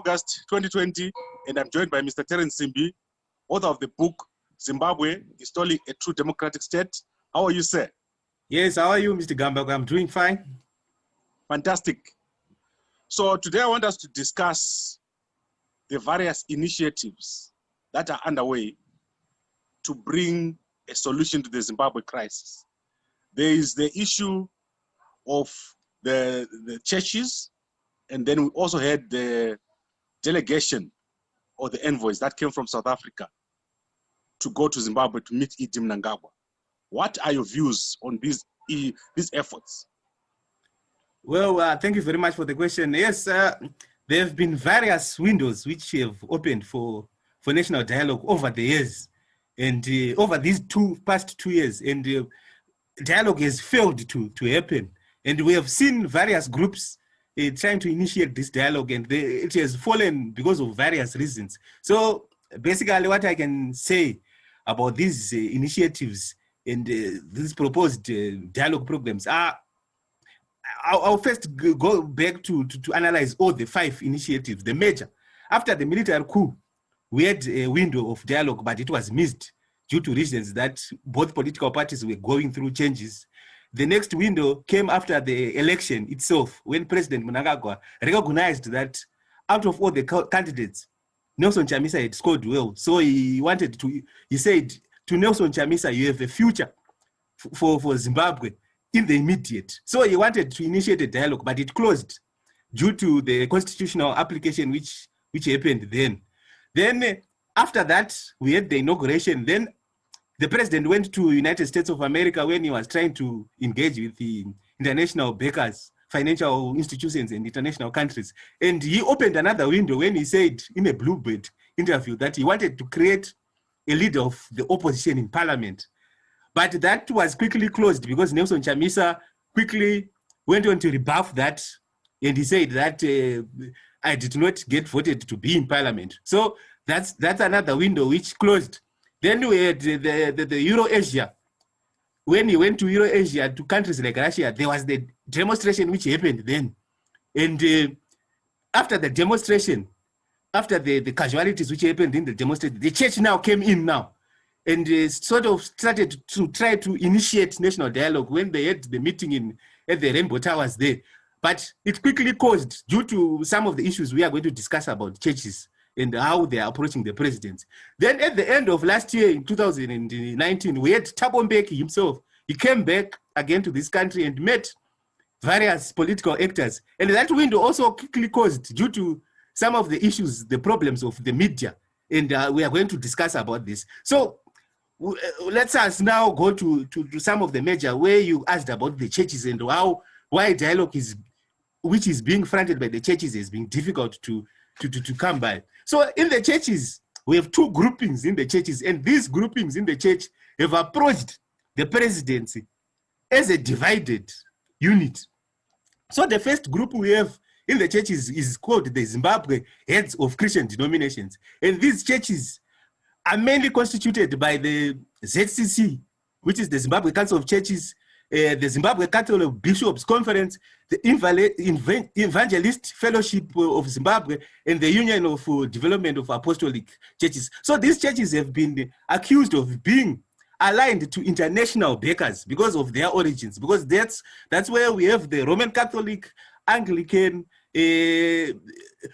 August 2020, and I'm joined by Mr. Terence Simbi, author of the book, Zimbabwe Installing a True Democratic State. How are you, sir? Yes, how are you, Mr. Gamba? I'm doing fine. Fantastic. So today I want us to discuss the various initiatives that are underway to bring a solution to the Zimbabwe crisis. There is the issue of the churches, and then we also had the delegation or the envoys that came from South Africa to go to Zimbabwe to meet Mnangagwa. What are your views on these efforts? Well, thank you very much for the question. Yes, there have been various windows which have opened for national dialogue over the years, and over these past 2 years, and dialogue has failed to happen. And we have seen various groups trying to initiate this dialogue, and it has fallen because of various reasons. So basically what I can say about these initiatives and these proposed dialogue programs are, I'll first go back to analyze all the 5 initiatives, the major. After the military coup, we had a window of dialogue, but it was missed due to reasons that both political parties were going through changes. The next window came after the election itself, when President Mnangagwa recognized that out of all the candidates, Nelson Chamisa had scored well. So he said to Nelson Chamisa, you have a future for Zimbabwe in the immediate. So he wanted to initiate a dialogue, but it closed due to the constitutional application which happened then. Then after that, we had the inauguration. Then the president went to United States of America when he was trying to engage with the international backers, financial institutions and international countries. And he opened another window when he said in a Bluebird interview that he wanted to create a leader of the opposition in parliament. But that was quickly closed because Nelson Chamisa quickly went on to rebuff that, and he said that I did not get voted to be in parliament. So that's another window which closed. Then we had the Euro-Asia. When he went to Euro-Asia, to countries like Russia, there was the demonstration which happened then. And after the demonstration, after the casualties which happened in the demonstration, the church now came in now and sort of started to try to initiate national dialogue when they had the meeting at the Rainbow Towers there. But it quickly caused, due to some of the issues we are going to discuss about churches and how they are approaching the president. Then at the end of last year, in 2019, we had Thabo Mbeki himself. He came back again to this country and met various political actors. And that window also quickly caused, due to some of the issues, the problems of the media. And we are going to discuss about this. So let's us now go to some of the major, where you asked about the churches and why dialogue which is being fronted by the churches is being difficult to come by. So in the churches, we have 2 groupings in the churches, and these groupings in the church have approached the presidency as a divided unit. So the first group we have in the churches is called the Zimbabwe Heads of Christian Denominations. And these churches are mainly constituted by the ZCC, which is the Zimbabwe Council of Churches, the Zimbabwe Catholic Bishops Conference, the Evangelist Fellowship of Zimbabwe, and the Union of Development of Apostolic Churches. So these churches have been accused of being aligned to international backers because of their origins, because that's where we have the Roman Catholic, Anglican,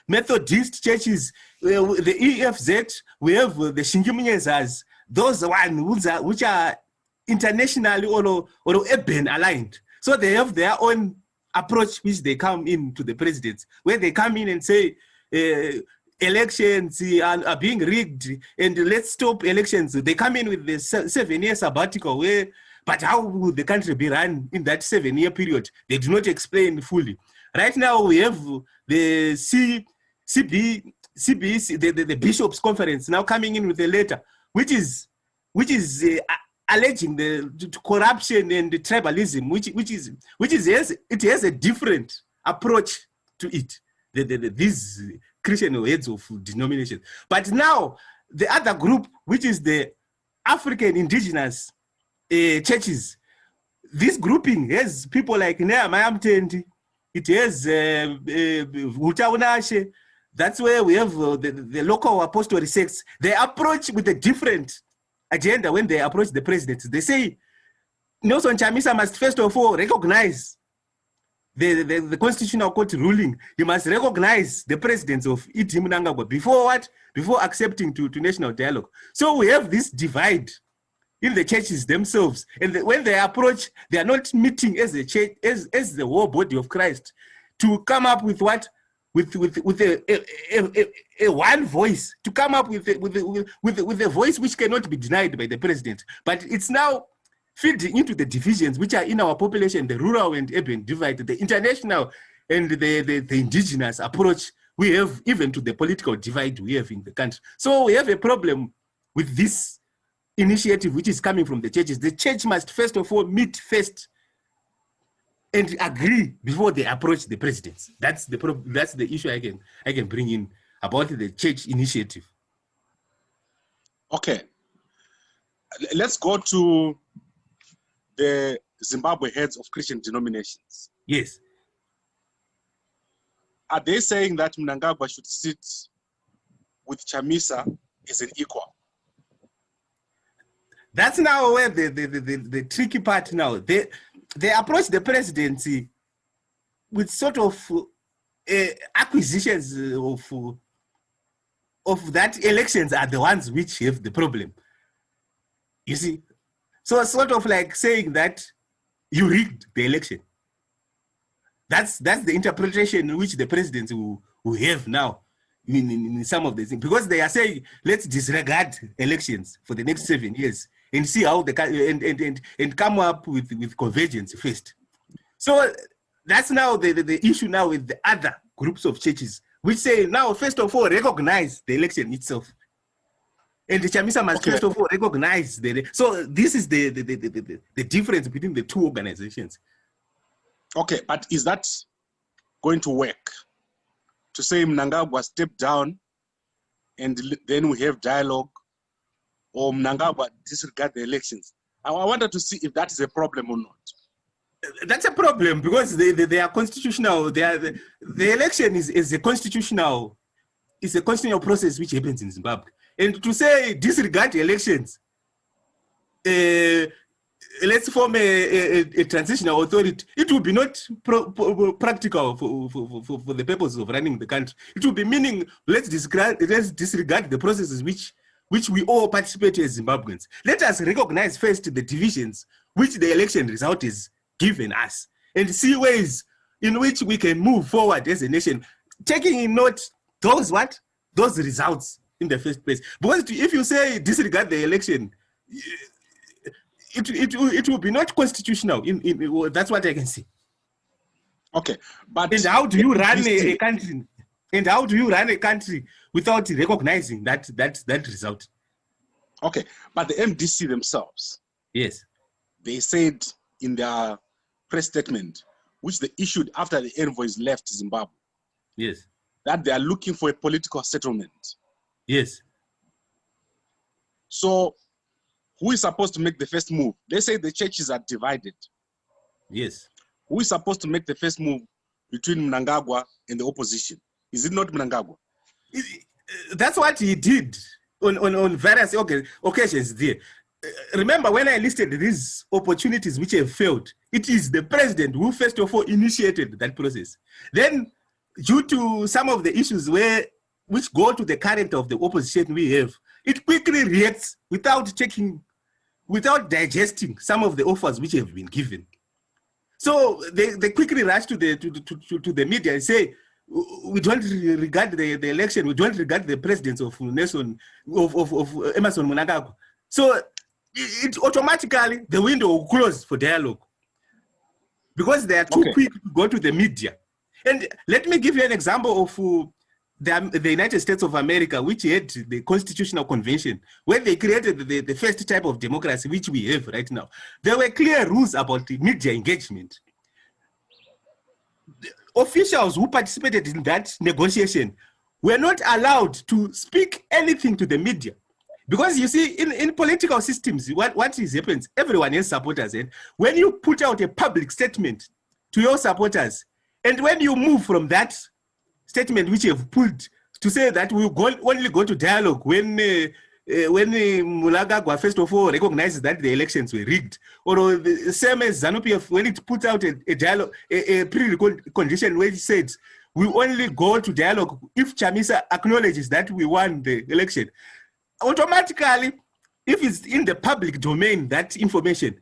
Methodist churches, the EFZ, we have the Shingimunyezas, those ones which are internationally or urban aligned. So they have their own approach which they come in to the presidents, where they come in and say elections are being rigged and let's stop elections. They come in with the 7-year sabbatical, but how would the country be run in that 7-year period? They do not explain fully. Right now we have the the Bishops Conference now coming in with a letter which is alleging the corruption and the tribalism, it has a different approach to it. These Christian heads of denominations. But now the other group, which is the African indigenous churches, this grouping has people like Nehemiah Mtendi, it has Hutaunashe, That's where we have the local apostolic sects. They approach with a different agenda when they approach the president. They say, Nelson Chamisa must first of all recognize the constitutional court ruling. He must recognize the presidents of Mnangagwa before what? Before accepting to national dialogue. So we have this divide in the churches themselves. And when they approach, they are not meeting as a church, as the whole body of Christ to come up with what? With a one voice, to come up with a voice which cannot be denied by the president. But it's now feeding into the divisions which are in our population, the rural and urban divide, the international and the indigenous approach we have, even to the political divide we have in the country. So we have a problem with this initiative which is coming from the churches. The church must first of all meet first and agree before they approach the presidents. That's the issue I can bring in about the church initiative. Okay, let's go to the Zimbabwe heads of Christian denominations. Yes. Are they saying that Mnangagwa should sit with Chamisa as an equal? That's now where the tricky part now. They approach the presidency with sort of acquisitions of that elections are the ones which have the problem. You see? So it's sort of like saying that you rigged the election. That's the interpretation which the presidents will have now in some of the things. Because they are saying, let's disregard elections for the next 7 years and see how and come up with convergence first. So that's now the issue now with the other groups of churches, which say now, first of all, recognize the election itself. And the Chamisa must first of all recognize so this is the difference between the two organizations. Okay, but is that going to work? To say Mnangagwa step down and then we have dialogue, or Mnangagwa disregard the elections? I wanted to see if that is a problem or not. That's a problem because they are constitutional. The election is a constitutional process which happens in Zimbabwe. And to say disregard elections, let's form a transitional authority, it will be not practical for the purpose of running the country. It will be meaning let's disregard the processes which we all participate as Zimbabweans. Let us recognize first the divisions which the election result is given us and see ways in which we can move forward as a nation, taking in note those results in the first place. Because if you say disregard the election, it will be not constitutional. That's what I can say. Okay, but and how do you run a country? And how do you run a country without recognizing that result? Okay, but the MDC themselves, yes, they said in their press statement, which they issued after the envoys left Zimbabwe, yes, that they are looking for a political settlement. Yes. So, who is supposed to make the first move? They say the churches are divided. Yes. Who is supposed to make the first move between Mnangagwa and the opposition? Is it not Mnangagwa? That's what he did on various occasions there. Remember when I listed these opportunities which have failed, it is the president who first of all initiated that process. Then, due to some of the issues which go to the current of the opposition we have, it quickly reacts without digesting some of the offers which have been given. So they quickly rush to the media and say, we don't regard the election, we don't regard the presidents of Emerson Mnangagwa. So it automatically, the window will close for dialogue because they are too quick to go to the media. And let me give you an example of the United States of America, which had the Constitutional Convention, where they created the first type of democracy which we have right now. There were clear rules about the media engagement. The officials who participated in that negotiation were not allowed to speak anything to the media. Because you see, in political systems, what happens, everyone has supporters. And when you put out a public statement to your supporters, and when you move from that statement which you have pulled to say that we will only go to dialogue when Mnangagwa first of all recognizes that the elections were rigged, or the same as ZANU-PF when it put out a dialogue, a precondition where it said we only go to dialogue if Chamisa acknowledges that we won the election. Automatically, if it's in the public domain, that information,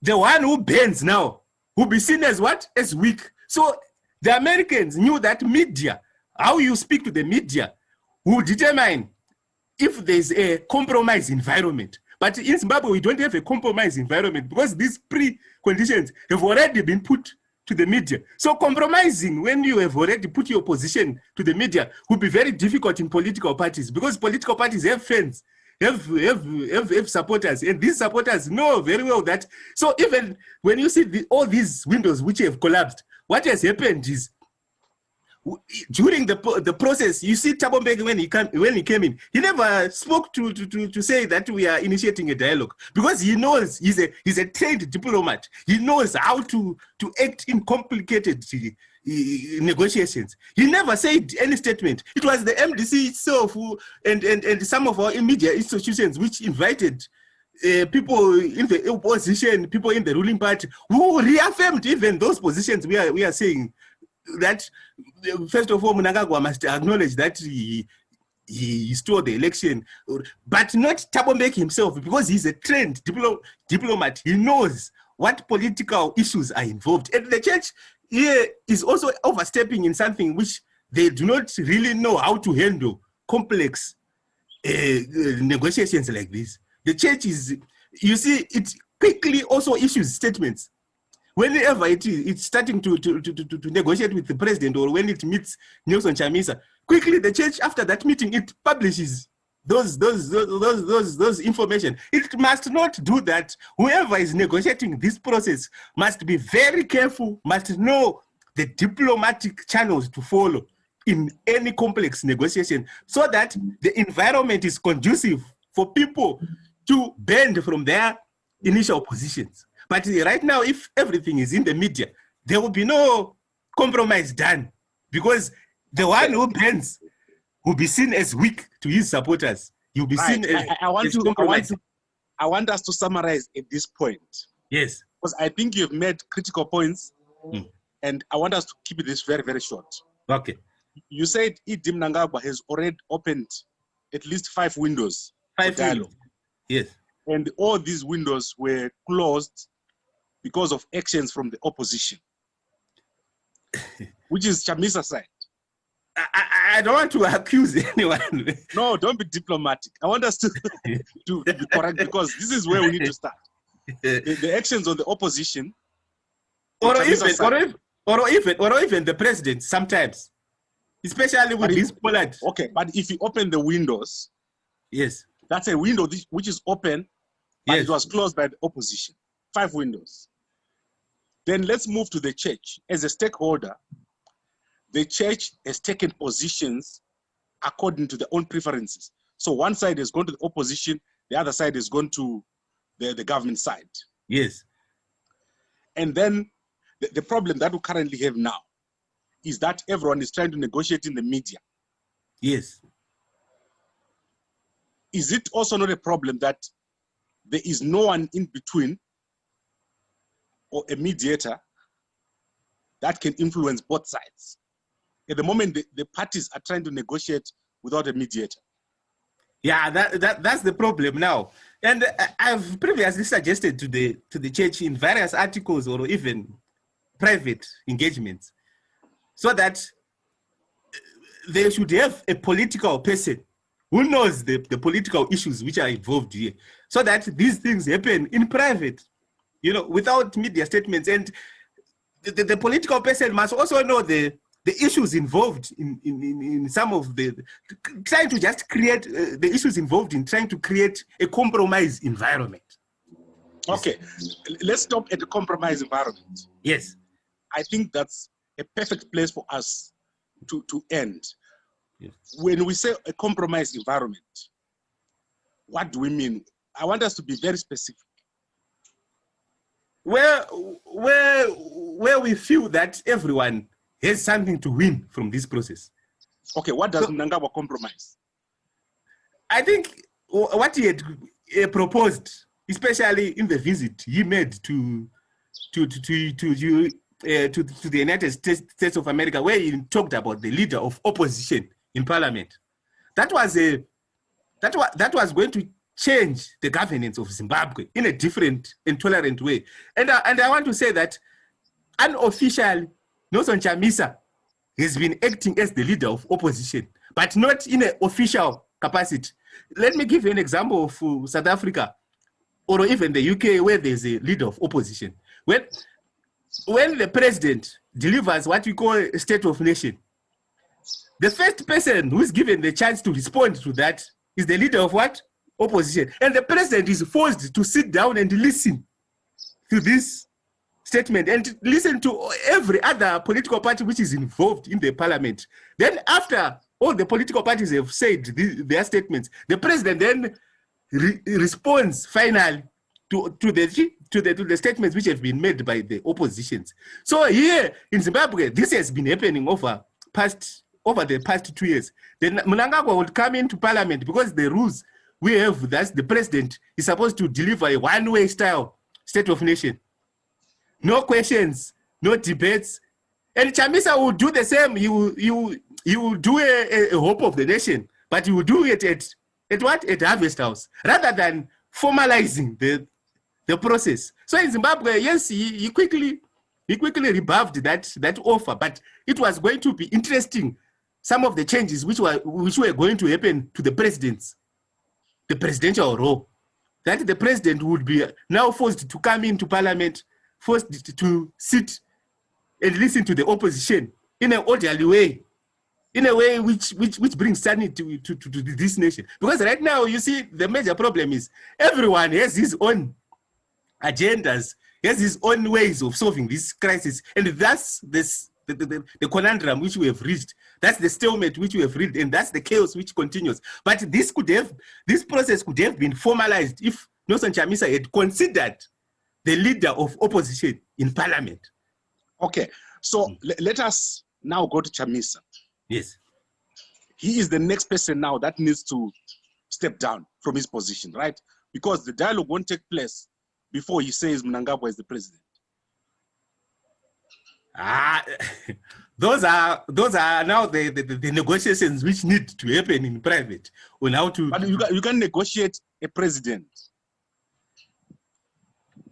the one who bans now will be seen as what? As weak. So the Americans knew that media, how you speak to the media, will determine if there's a compromise environment. But in Zimbabwe, we don't have a compromise environment because these preconditions have already been put to the media. So compromising when you have already put your position to the media would be very difficult in political parties, because political parties have fans, have supporters, and these supporters know very well that. So even when you see all these windows which have collapsed, what has happened is during the process, you see Thabo Mbeki when he came in, he never spoke to say that we are initiating a dialogue, because he knows he's a trained diplomat. He knows how to act in complicated negotiations. He never said any statement. It was the MDC itself and some of our media institutions which invited people in the opposition, people in the ruling party, who reaffirmed even those positions we are saying. That first of all, Mnangagwa must acknowledge that he stole the election, but not Thabo Mbeki himself, because he's a trained diplomat. He knows what political issues are involved, and the church here is also overstepping in something which they do not really know how to handle complex negotiations like this. The church is, you see, it quickly also issues statements. Whenever it's starting to negotiate with the president, or when it meets Nelson Chamisa, quickly the church after that meeting, it publishes those information. It must not do that. Whoever is negotiating this process must be very careful, must know the diplomatic channels to follow in any complex negotiation, so that the environment is conducive for people to bend from their initial positions. But right now, if everything is in the media, there will be no compromise done, because the one who bends will be seen as weak to his supporters. You'll be seen as compromised. I want us to summarize at this point. Yes. Because I think you've made critical points, and I want us to keep this very, very short. Okay. You said Mnangagwa has already opened at least 5 windows. 5 dialogue. Yes. And all these windows were closed because of actions from the opposition, which is Chamisa's side. I don't want to accuse anyone. No, don't be diplomatic. I want us to be correct, because this is where we need to start. The actions of the opposition, or even the president sometimes, especially with this Poland. Okay, but if you open the windows, yes, that's a window which is open, but yes, it was closed by the opposition. 5 windows. Then let's move to the church. As a stakeholder, the church has taken positions according to their own preferences. So one side has gone to the opposition, the other side has gone to the government side. Yes. And then the problem that we currently have now is that everyone is trying to negotiate in the media. Yes. Is it also not a problem that there is no one in between, or a mediator, that can influence both sides? At the moment, the parties are trying to negotiate without a mediator. Yeah, that's the problem now. And I've previously suggested to the church in various articles or even private engagements, so that they should have a political person who knows the political issues which are involved here, so that these things happen in private, you know, without media statements. And the political person must also know the issues involved in some of trying to just create the issues involved in trying to create a compromise environment. Okay, let's stop at the compromise environment. Yes. I think that's a perfect place for us to end. Yes. When we say a compromise environment, what do we mean? I want us to be very specific. Where we feel that everyone has something to win from this process. Okay, what does Mnangagwa compromise? I think what he had proposed, especially in the visit he made to the United States of America, where he talked about the leader of opposition in parliament, that was going to change the governance of Zimbabwe in a different and tolerant way. And I want to say that unofficially, Nelson Chamisa has been acting as the leader of opposition, but not in an official capacity. Let me give you an example of South Africa, or even the UK, where there's a leader of opposition. When the president delivers what we call a state of nation, the first person who is given the chance to respond to that is the leader of what? Opposition. And the president is forced to sit down and listen to this statement and listen to every other political party which is involved in the parliament. Then after all the political parties have said their statements, the president then responds finally to the statements which have been made by the oppositions. So here in Zimbabwe, this has been happening over the past 2 years. Then Mnangagwa would come into parliament because the rules we have, that the president is supposed to deliver a one-way style state of nation. No questions, no debates. And Chamisa will do the same. He will do a hope of the nation, but he will do it at what? At Harvest House, rather than formalizing the process. So in Zimbabwe, yes, he quickly rebuffed that offer, but it was going to be interesting, some of the changes which were going to happen to the presidential role, that the president would be now forced to come into parliament, forced to sit and listen to the opposition in an orderly way, in a way which brings sanity to this nation. Because right now, you see, the major problem is everyone has his own agendas, has his own ways of solving this crisis, and that's the conundrum which we have reached. That's the stalemate which we have reached, and that's the chaos which continues. But this process could have been formalized if Nelson Chamisa had considered the leader of opposition in parliament. Okay, so let us now go to Chamisa. Yes. He is the next person now that needs to step down from his position, right? Because the dialogue won't take place before he says Mnangagwa is the president. Those are now the negotiations which need to happen in private on how to. But you can negotiate a president.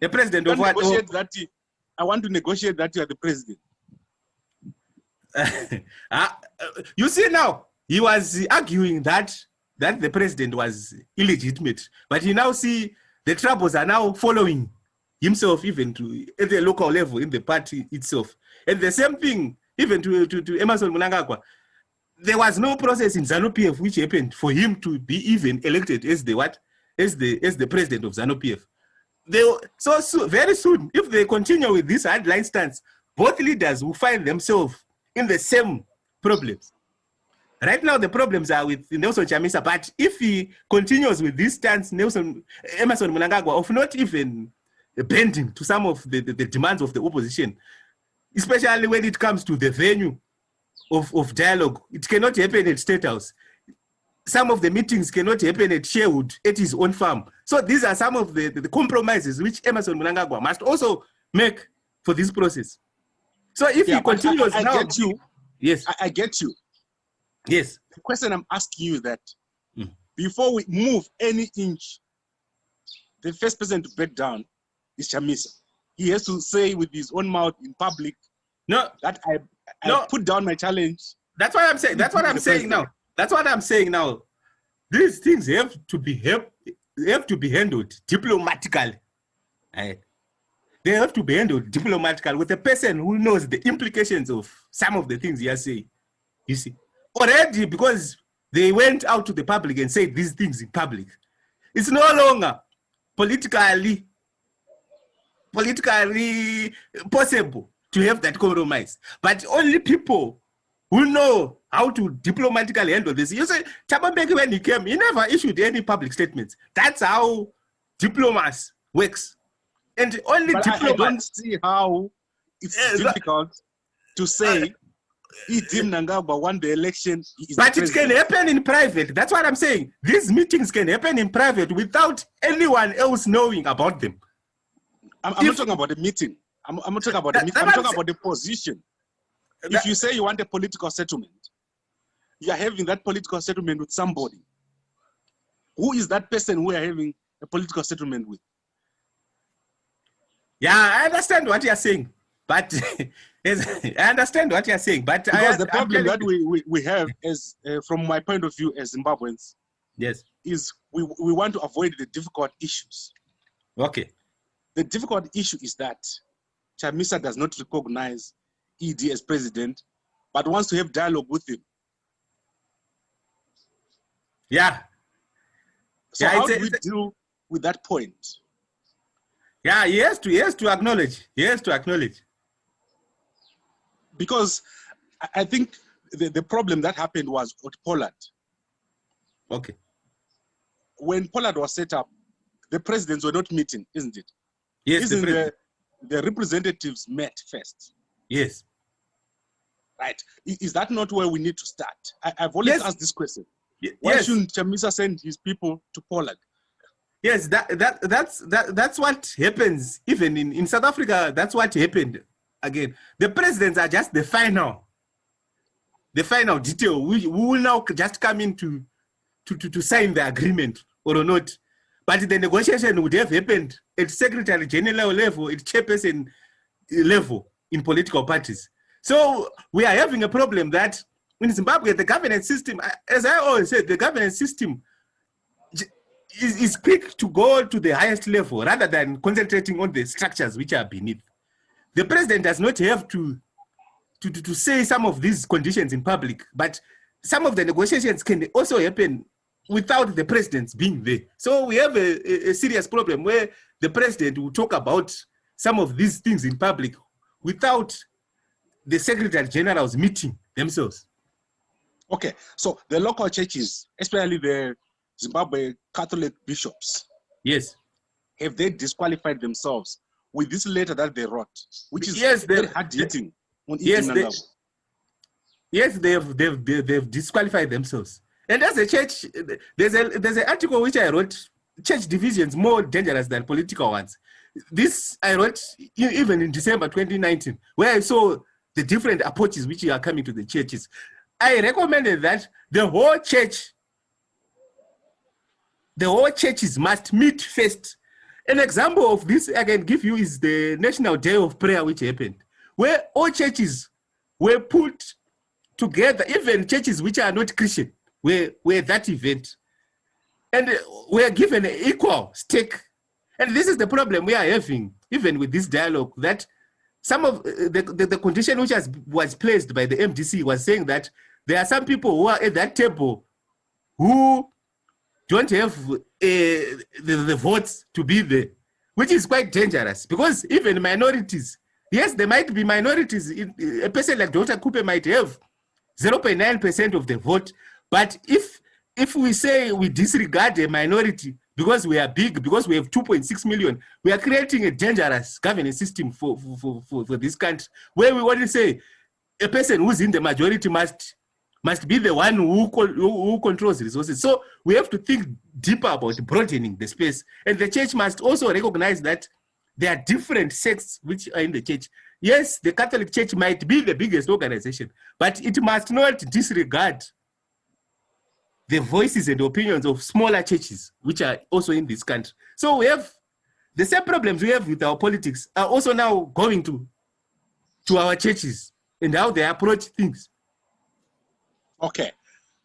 A president of what? I want to negotiate that you are the president. You see now, he was arguing that the president was illegitimate, but you now see the troubles are now following himself even at the local level in the party itself. And the same thing even to Emmerson Mnangagwa. There was no process in ZANU-PF which happened for him to be even elected as the president of ZANU-PF. So very soon, if they continue with this hardline stance, both leaders will find themselves in the same problems. Right now, the problems are with Nelson Chamisa, but if he continues with this stance, Emmerson Mnangagwa, of not even bending to some of the demands of the opposition, especially when it comes to the venue of dialogue, it cannot happen at State House. Some of the meetings cannot happen at Sherwood, at his own farm. So these are some of the compromises which Emmerson Mnangagwa must also make for this process. So if he continues I now... get you. Yes. I get you. Yes. The question I'm asking you is that before we move any inch, the first person to break down is Chamisa. He has to say with his own mouth in public that I put down my challenge. That's what I'm saying. That's what I'm saying now. That's what I'm saying now. These things have to be handled diplomatically. Right? They have to be handled diplomatically with a person who knows the implications of some of the things he has said. You see, already because they went out to the public and said these things in public, it's no longer politically possible to have that compromise. But only people who know how to diplomatically handle this. You say, Thabo Mbeki, when he came, he never issued any public statements. That's how diplomacy works. And only but diplomats... I don't see how it's difficult to say E.D. Mnangagwa won the election. But it can happen in private. That's what I'm saying. These meetings can happen in private without anyone else knowing about them. I'm not talking about the meeting. I'm not talking about the meeting. I'm talking about the position. If you say you want a political settlement, you are having that political settlement with somebody. Who is that person we are having a political settlement with? Yeah, I understand what you're saying. But I understand what you're saying. But because the problem that we have as from my point of view as Zimbabweans, yes, is we want to avoid the difficult issues. Okay. The difficult issue is that Chamisa does not recognize ED as president, but wants to have dialogue with him. Yeah. So how do we deal with that point? Yeah, he has to acknowledge. He has to acknowledge. Because I think the problem that happened was with Pollard. Okay. When Pollard was set up, the presidents were not meeting, isn't it? Yes, the representatives met first. Yes. Right. Is that not where we need to start? I've always asked this question. Why shouldn't Chamisa send his people to Pollard? Yes, that's what happens. Even in South Africa, that's what happened. Again, the presidents are just the final detail. We will now just come in to sign the agreement or not. But the negotiation would have happened at Secretary General level, at chairperson level in political parties. So we are having a problem that in Zimbabwe, the governance system, as I always said, the governance system is quick to go to the highest level rather than concentrating on the structures which are beneath. The president does not have to say some of these conditions in public, but some of the negotiations can also happen without the president being there. So we have a serious problem where the president will talk about some of these things in public without the secretary generals meeting themselves. Okay, so the local churches, especially the Zimbabwe Catholic bishops, yes, have they disqualified themselves with this letter that they wrote, which is very hard hitting on Mnangagwa? Yes, they've disqualified themselves. And as a church, there's an article which I wrote, church divisions more dangerous than political ones. This I wrote even in December 2019, where I saw the different approaches which are coming to the churches. I recommended that the whole churches must meet first. An example of this I can give you is the National Day of Prayer which happened, where all churches were put together, even churches which are not Christian, were that event, and were given an equal stake. And this is the problem we are having, even with this dialogue, that some of the condition which was placed by the MDC was saying that there are some people who are at that table who don't have the votes to be there, which is quite dangerous, because even minorities, yes, there might be minorities. A person like Dr. Cooper might have 0.9% of the vote, but if we say we disregard a minority because we are big, because we have 2.6 million, we are creating a dangerous governance system for this country, where we want to say a person who's in the majority must be the one who controls resources. So we have to think deeper about broadening the space. And the church must also recognize that there are different sects which are in the church. Yes, the Catholic Church might be the biggest organization, but it must not disregard the voices and opinions of smaller churches, which are also in this country. So we have the same problems we have with our politics are also now going to our churches and how they approach things. Okay.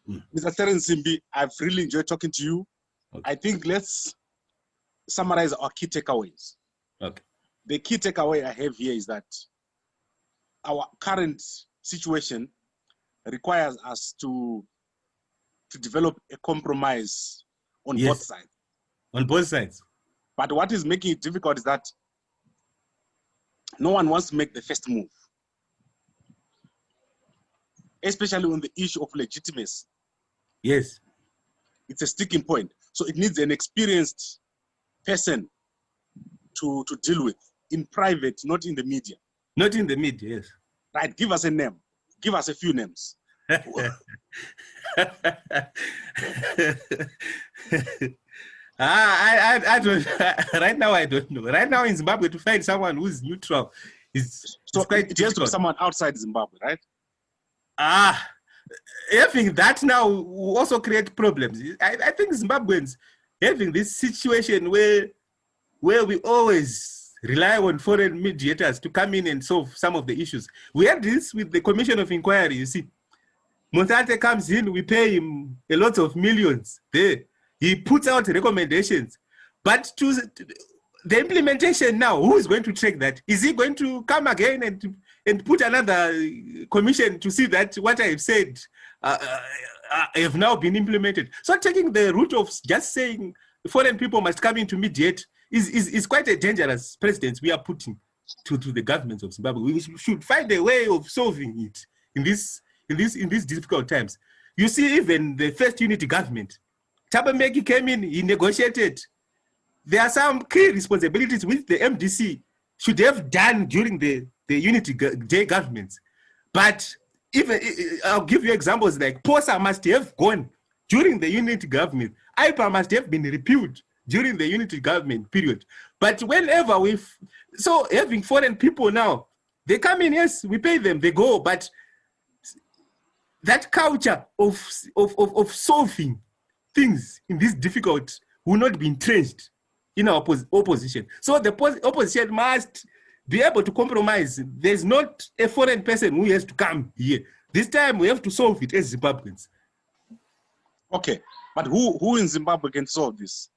Mr. Terence Simbi, I've really enjoyed talking to you. Okay. I think let's summarize our key takeaways. Okay. The key takeaway I have here is that our current situation requires us to develop a compromise on both sides. On both sides. But what is making it difficult is that no one wants to make the first move, especially on the issue of legitimacy. Yes. It's a sticking point. So it needs an experienced person to deal with in private, not in the media. Not in the media, yes. Right, give us a name. Give us a few names. I don't. Right now, I don't know. Right now in Zimbabwe, to find someone who's neutral is quite it has to be someone outside Zimbabwe, right? Having that now will also create problems. I think Zimbabweans having this situation where we always rely on foreign mediators to come in and solve some of the issues. We had this with the Commission of Inquiry, you see. Montate comes in, we pay him a lot of millions there. He puts out recommendations. But to the implementation now, who is going to check that? Is he going to come again and put another commission to see that what I've said have now been implemented? So taking the route of just saying foreign people must come in to mediate is quite a dangerous precedent we are putting to the governments of Zimbabwe. We should find a way of solving it in these difficult times. You see, even the first unity government, Thabo Mbeki came in, he negotiated. There are some key responsibilities which the MDC should have done during the unity day governments. But even, I'll give you examples like POSA must have gone during the unity government. IPA must have been repealed during the unity government period. But whenever so having foreign people now, they come in, yes, we pay them, they go, but that culture of solving things in this difficult will not be entrenched in our opposition. So the opposition must be able to compromise. There's not a foreign person who has to come here. This time we have to solve it as Zimbabweans. Okay, but who in Zimbabwe can solve this?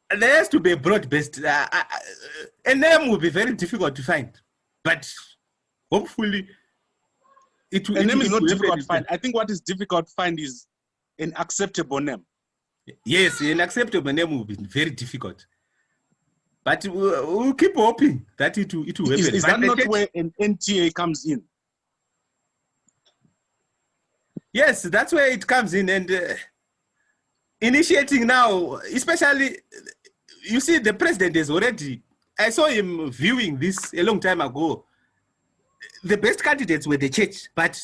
There has to be a broad-based, a name will be very difficult to find, but hopefully it will. A name is not difficult to find. I think what is difficult to find is an acceptable name. Yes, an acceptable name will be very difficult. But we'll keep hoping that it will happen. Is that not where an NTA comes in? Yes, that's where it comes in. And initiating now, especially, you see, the president is already, I saw him viewing this a long time ago. The best candidates were the church, but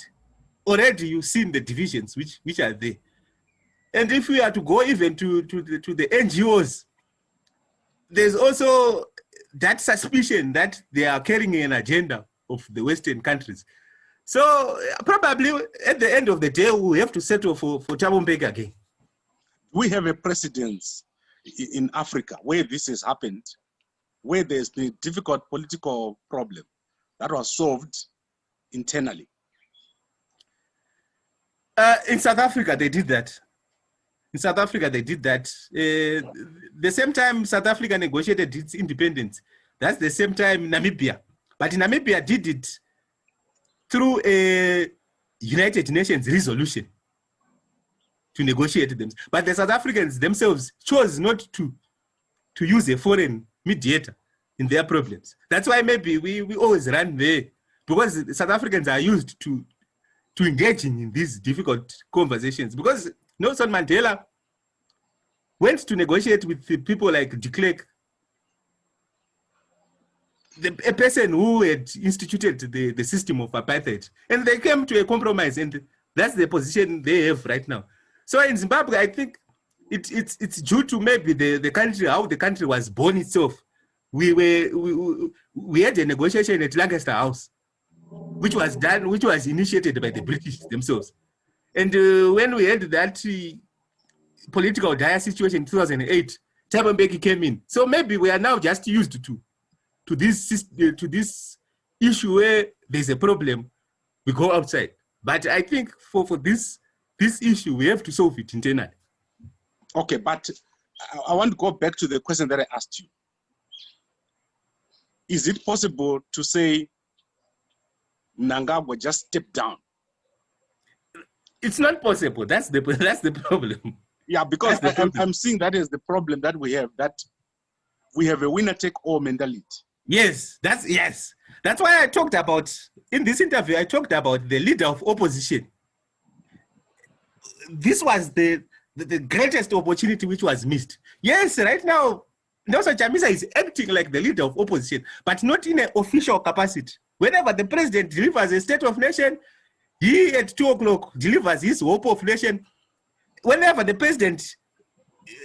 already you've seen the divisions which are there. And if we are to go even to the NGOs, there's also that suspicion that they are carrying an agenda of the Western countries. So probably at the end of the day, we have to settle for Thabo Mbeki again. We have a precedent in Africa where this has happened, where there's been a difficult political problem that was solved internally. In South Africa, they did that. In South Africa, they did that. The same time South Africa negotiated its independence, that's the same time Namibia. But Namibia did it through a United Nations resolution to negotiate them. But the South Africans themselves chose not to use a foreign mediator in their problems. That's why maybe we always run there, because the South Africans are used to engaging in these difficult conversations. Because Nelson Mandela went to negotiate with people like de Klerk, a person who had instituted the system of apartheid, and they came to a compromise, and that's the position they have right now. So in Zimbabwe, I think it's due to maybe the country, how the country was born itself. We had a negotiation at Lancaster House, which was initiated by the British themselves. And when we had that political dire situation in 2008, Thabo Mbeki came in. So maybe we are now just used to this issue where there's a problem, we go outside. But I think for this issue, we have to solve it internally. Okay, but I want to go back to the question that I asked you. Is it possible to say Mnangagwa just stepped down? It's not possible. That's the problem. Yeah, because I'm seeing that is the problem that we have, that we have a winner-take-all mentality. Yes, that's why I talked about, in this interview, I talked about the leader of opposition. This was the greatest opportunity which was missed. Yes, right now, Nelson Chamisa is acting like the leader of opposition, but not in an official capacity. Whenever the president delivers a state of nation, he at 2 o'clock delivers his hope of nation. Whenever the president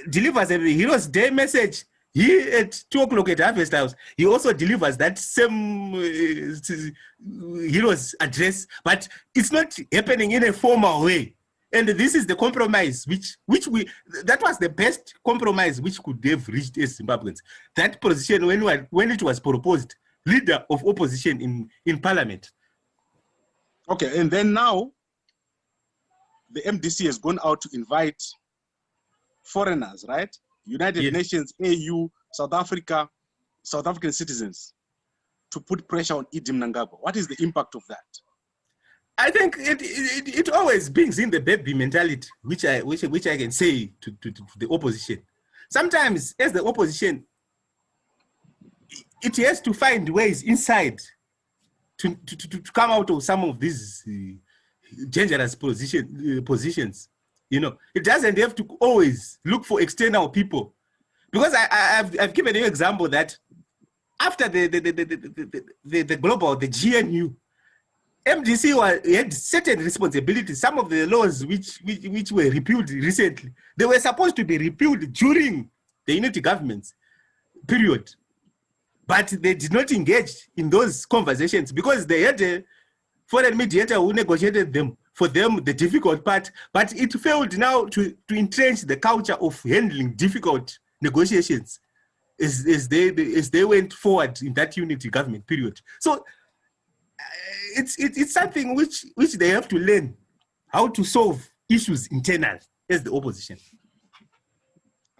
delivers a Heroes Day message, he at 2 o'clock at Harvest House, he also delivers that same Heroes address, but it's not happening in a formal way. And this is the compromise that was the best compromise which could have reached as Zimbabweans. That position when it was proposed, leader of opposition in parliament. Okay, and then now the MDC has gone out to invite foreigners, right? United Nations, AU, South Africa, South African citizens to put pressure on Mnangagwa. What is the impact of that? I think it always brings in the baby mentality, which I can say to the opposition. Sometimes, as the opposition, it has to find ways inside to come out of some of these dangerous positions. You know, it doesn't have to always look for external people, because I've given you an example that after the GNU, MDC had certain responsibilities. Some of the laws which were repealed recently, they were supposed to be repealed during the unity government's period, but they did not engage in those conversations because they had a foreign mediator who negotiated them for them, the difficult part. But it failed now to entrench the culture of handling difficult negotiations as they went forward in that unity government period. So it's something which they have to learn how to solve issues internal as the opposition.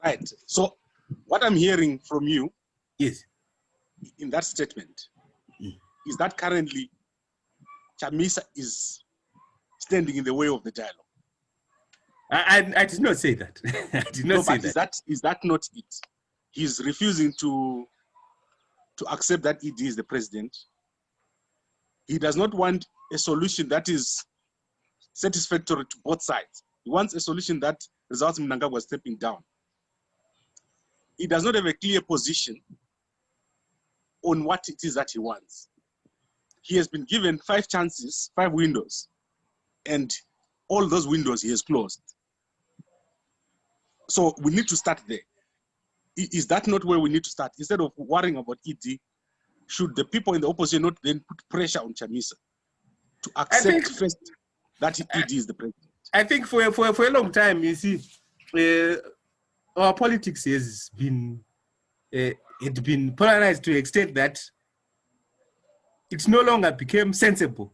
Right. So what I'm hearing from you, yes, in that statement, is that currently Chamisa is standing in the way of the dialogue. I did not say that. I did not say that. Is that not it? He's refusing to accept that ED is the president. He does not want a solution that is satisfactory to both sides. He wants a solution that results in Mnangagwa stepping down. He does not have a clear position on what it is that he wants. He has been given 5 chances, 5 windows, and all those windows he has closed. So we need to start there. Is that not where we need to start? Instead of worrying about ED, should the people in the opposition not then put pressure on Chamisa to accept first that ED is the president? I think for a long time, you see, our politics has been polarized to the extent that it no longer became sensible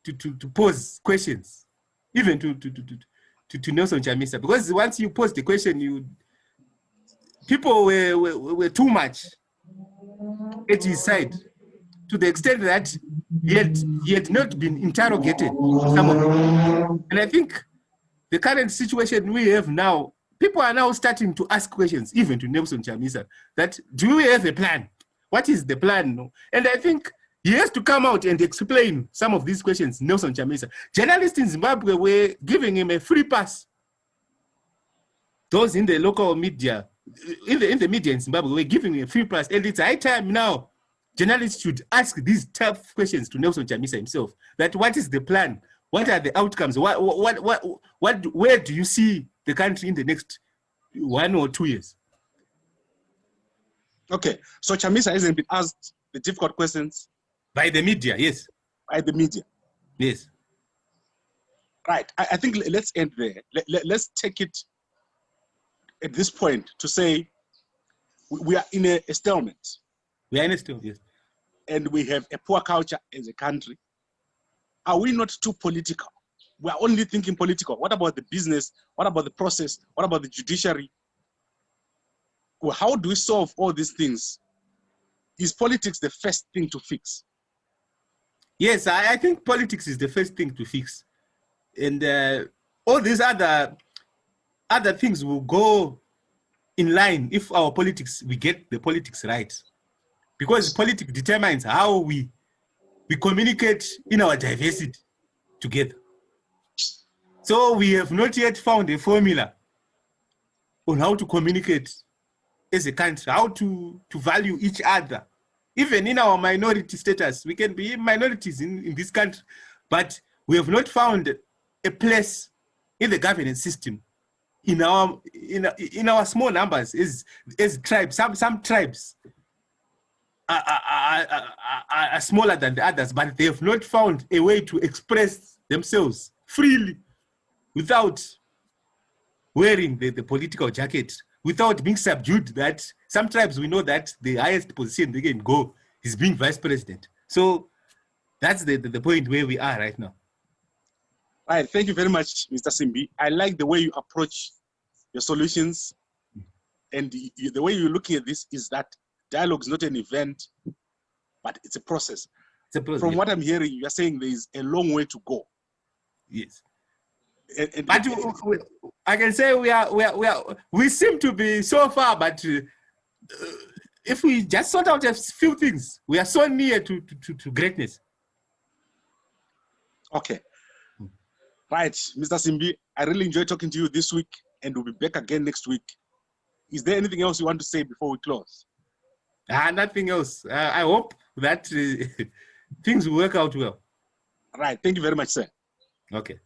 to pose questions, even to Nelson Chamisa, because once you pose the question, people were too much at his side, to the extent that he had not been interrogated, some of them. And I think the current situation we have now, people are now starting to ask questions, even to Nelson Chamisa, that do we have a plan? What is the plan? And I think he has to come out and explain some of these questions, Nelson Chamisa. Journalists in Zimbabwe were giving him a free pass. Those in the local media, in the media in Zimbabwe, were giving him a free pass. And it's high time now journalists should ask these tough questions to Nelson Chamisa himself. That what is the plan? What are the outcomes? Where do you see the country in the next 1 or 2 years? Okay, so Chamisa hasn't been asked the difficult questions? By the media, yes. By the media? Yes. Right, I think let's end there. Let's take it at this point to say we are in a stalemate. We are in a stalemate, yes. And we have a poor culture as a country. Are we not too political? We are only thinking political. What about the business? What about the process? What about the judiciary? Well, how do we solve all these things? Is politics the first thing to fix? Yes, I think politics is the first thing to fix. And all these other things will go in line if we get the politics right. Because politics determines how we communicate in our diversity together. So we have not yet found a formula on how to communicate as a country, how to value each other Even in our minority status, we can be minorities in this country, but we have not found a place in the governance system in our small numbers as tribes. Some tribes are smaller than the others, but they have not found a way to express themselves freely without wearing the political jacket, without being subdued. That some tribes, we know that the highest position they can go is being vice president. So that's the point where we are right now. All right, thank you very much, Mr. Simbi. I like the way you approach your solutions, and the way you're looking at this is that dialogue is not an event, but it's a process. It's a process. From what I'm hearing, you're saying there is a long way to go. Yes. But I can say we seem to be so far, but if we just sort out a few things, we are so near to greatness. Okay. Right, Mr. Simbi, I really enjoyed talking to you this week, and we'll be back again next week. Is there anything else you want to say before we close? Nothing else. I hope that things will work out well. Right. Thank you very much, sir. Okay.